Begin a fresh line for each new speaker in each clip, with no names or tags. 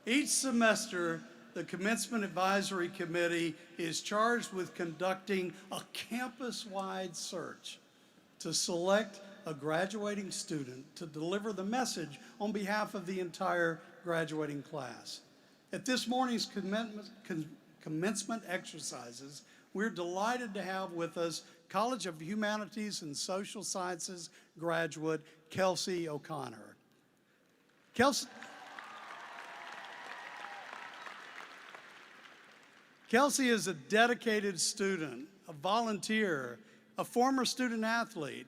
Each semester, the Commencement Advisory Committee is charged with conducting a campus-wide search to select a graduating student to deliver the message on behalf of the entire graduating class. At this morning's commencement exercises, we're delighted to have with us College of Humanities and Social Sciences graduate Kelsey O'Connor. Kelsey is a dedicated student, a volunteer, a former student athlete.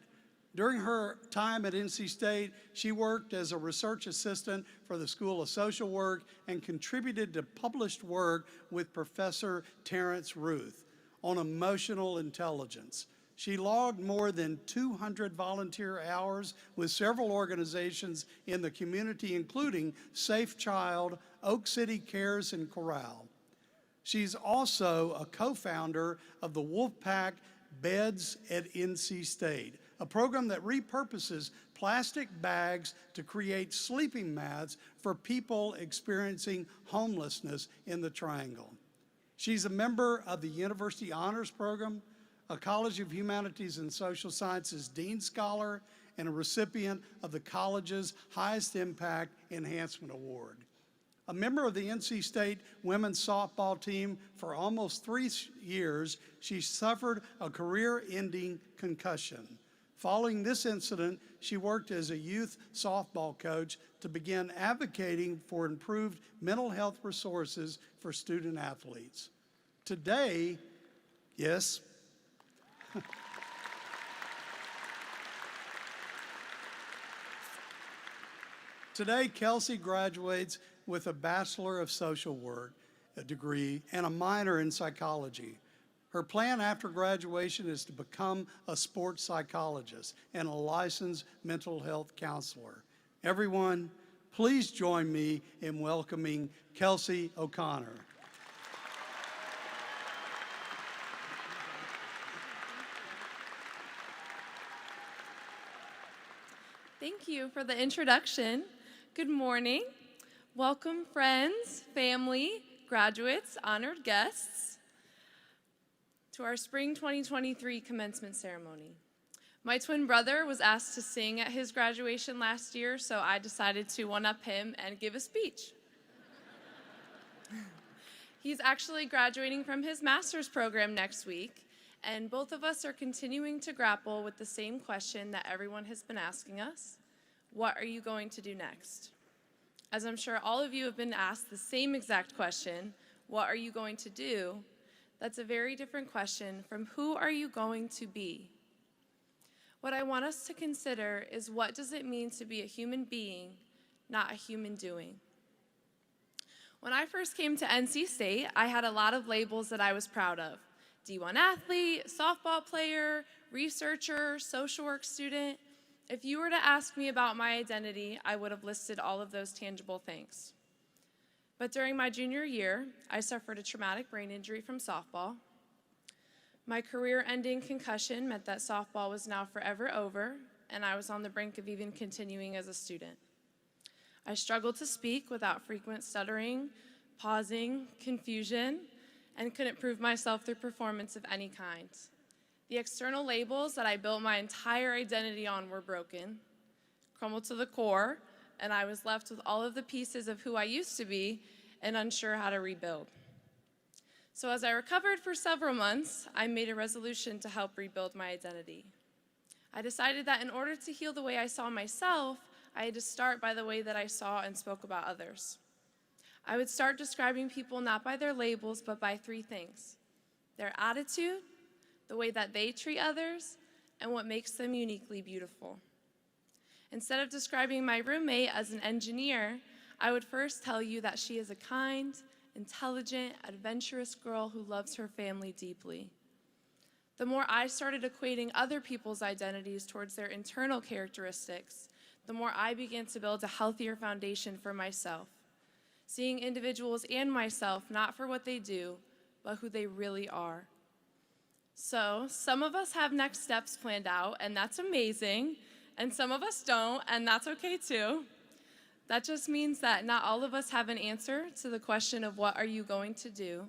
During her time at NC State, she worked as a research assistant for the School of Social Work and contributed to published work with Professor Terrence Ruth on emotional intelligence. She logged more than 200 volunteer hours with several organizations in the community, including Safe Child, Oak City Cares, and Corral. She's also a co-founder of the Wolfpack Beds at NC State, a program that repurposes plastic bags to create sleeping mats for people experiencing homelessness in the Triangle. She's a member of the University Honors Program, a College of Humanities and Social Sciences Dean Scholar, and a recipient of the college's Highest Impact Enhancement Award. A member of the NC State women's softball team for almost 3 years, she suffered a career-ending concussion. Following this incident, she worked as a youth softball coach to begin advocating for improved mental health resources for student athletes. Today, yes, today Kelsey graduates with a Bachelor of Social Work degree and a minor in psychology. Her plan after graduation is to become a sports psychologist and a licensed mental health counselor. Everyone, please join me in welcoming Kelsey O'Connor.
Thank you for the introduction. Good morning. Welcome, friends, family, graduates, honored guests, to our Spring 2023 commencement ceremony. My twin brother was asked to sing at his graduation last year, so I decided to one-up him and give a speech. He's actually graduating from his master's program next week, and both of us are continuing to grapple with the same question that everyone has been asking us: what are you going to do next? As I'm sure all of you have been asked the same exact question, what are you going to do? That's a very different question from who are you going to be? What I want us to consider is, what does it mean to be a human being, not a human doing? When I first came to NC State, I had a lot of labels that I was proud of: D1 athlete, softball player, researcher, social work student. If you were to ask me about my identity, I would have listed all of those tangible things. But during my junior year, I suffered a traumatic brain injury from softball. My career-ending concussion meant that softball was now forever over, and I was on the brink of even continuing as a student. I struggled to speak without frequent stuttering, pausing, confusion, and couldn't prove myself through performance of any kind. The external labels that I built my entire identity on were broken, crumbled to the core, and I was left with all of the pieces of who I used to be and unsure how to rebuild. So as I recovered for several months, I made a resolution to help rebuild my identity. I decided that in order to heal the way I saw myself, I had to start by the way that I saw and spoke about others. I would start describing people not by their labels, but by 3 things: their attitude, the way that they treat others, and what makes them uniquely beautiful. Instead of describing my roommate as an engineer, I would first tell you that she is a kind, intelligent, adventurous girl who loves her family deeply. The more I started equating other people's identities towards their internal characteristics, the more I began to build a healthier foundation for myself, seeing individuals and myself not for what they do, but who they really are. So some of us have next steps planned out, and that's amazing, and some of us don't, and that's okay too. That just means that not all of us have an answer to the question of what are you going to do,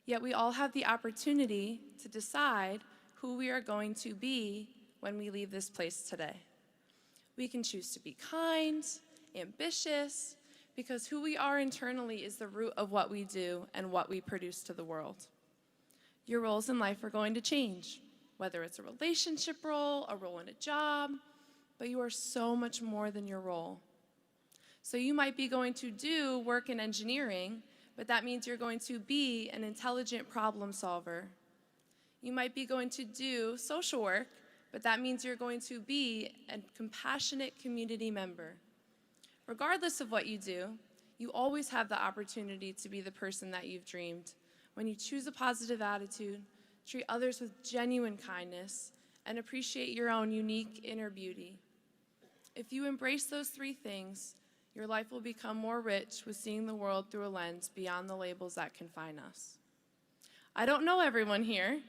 yet we all have the opportunity to decide who we are going to be when we leave this place today. We can choose to be kind, ambitious, because who we are internally is the root of what we do and what we produce to the world. Your roles in life are going to change, whether it's a relationship role, a role in a job, but you are so much more than your role. So you might be going to do work in engineering, but that means you're going to be an intelligent problem solver. You might be going to do social work, but that means you're going to be a compassionate community member. Regardless of what you do, you always have the opportunity to be the person that you've dreamed when you choose a positive attitude, treat others with genuine kindness, and appreciate your own unique inner beauty. If you embrace those three things, your life will become more rich with seeing the world through a lens beyond the labels that confine us. I don't know everyone here,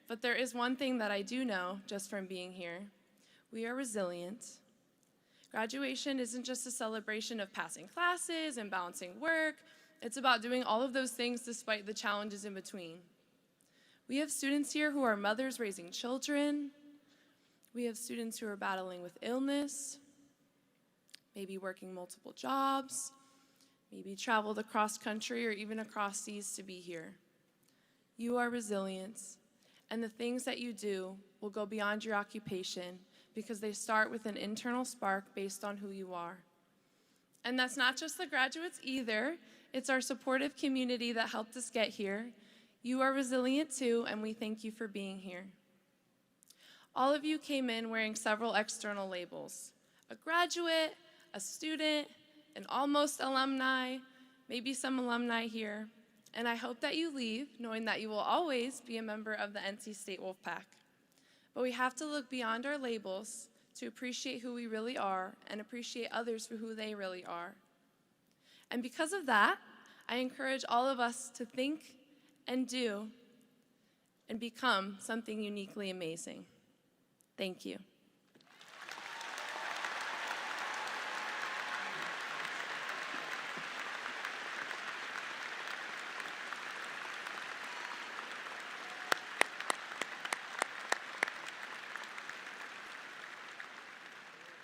but there is one thing that I do know just from being here. We are resilient. Graduation isn't just a celebration of passing classes and balancing work. It's about doing all of those things despite the challenges in between. We have students here who are mothers raising children. We have students who are battling with illness, maybe working multiple jobs, maybe traveled across country or even across seas to be here. You are resilient, and the things that you do will go beyond your occupation because they start with an internal spark based on who you are. And that's not just the graduates either. It's our supportive community that helped us get here. You are resilient too, and we thank you for being here. All of you came in wearing several external labels: a graduate, a student, an almost alumni, maybe some alumni here. And I hope that you leave knowing that you will always be a member of the NC State Wolfpack. But we have to look beyond our labels to appreciate who we really are and appreciate others for who they really are. And because of that, I encourage all of us to think and do and become something uniquely amazing. Thank you.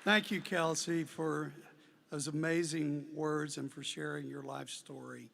Thank you, Kelsey, for those amazing words and for sharing your life story.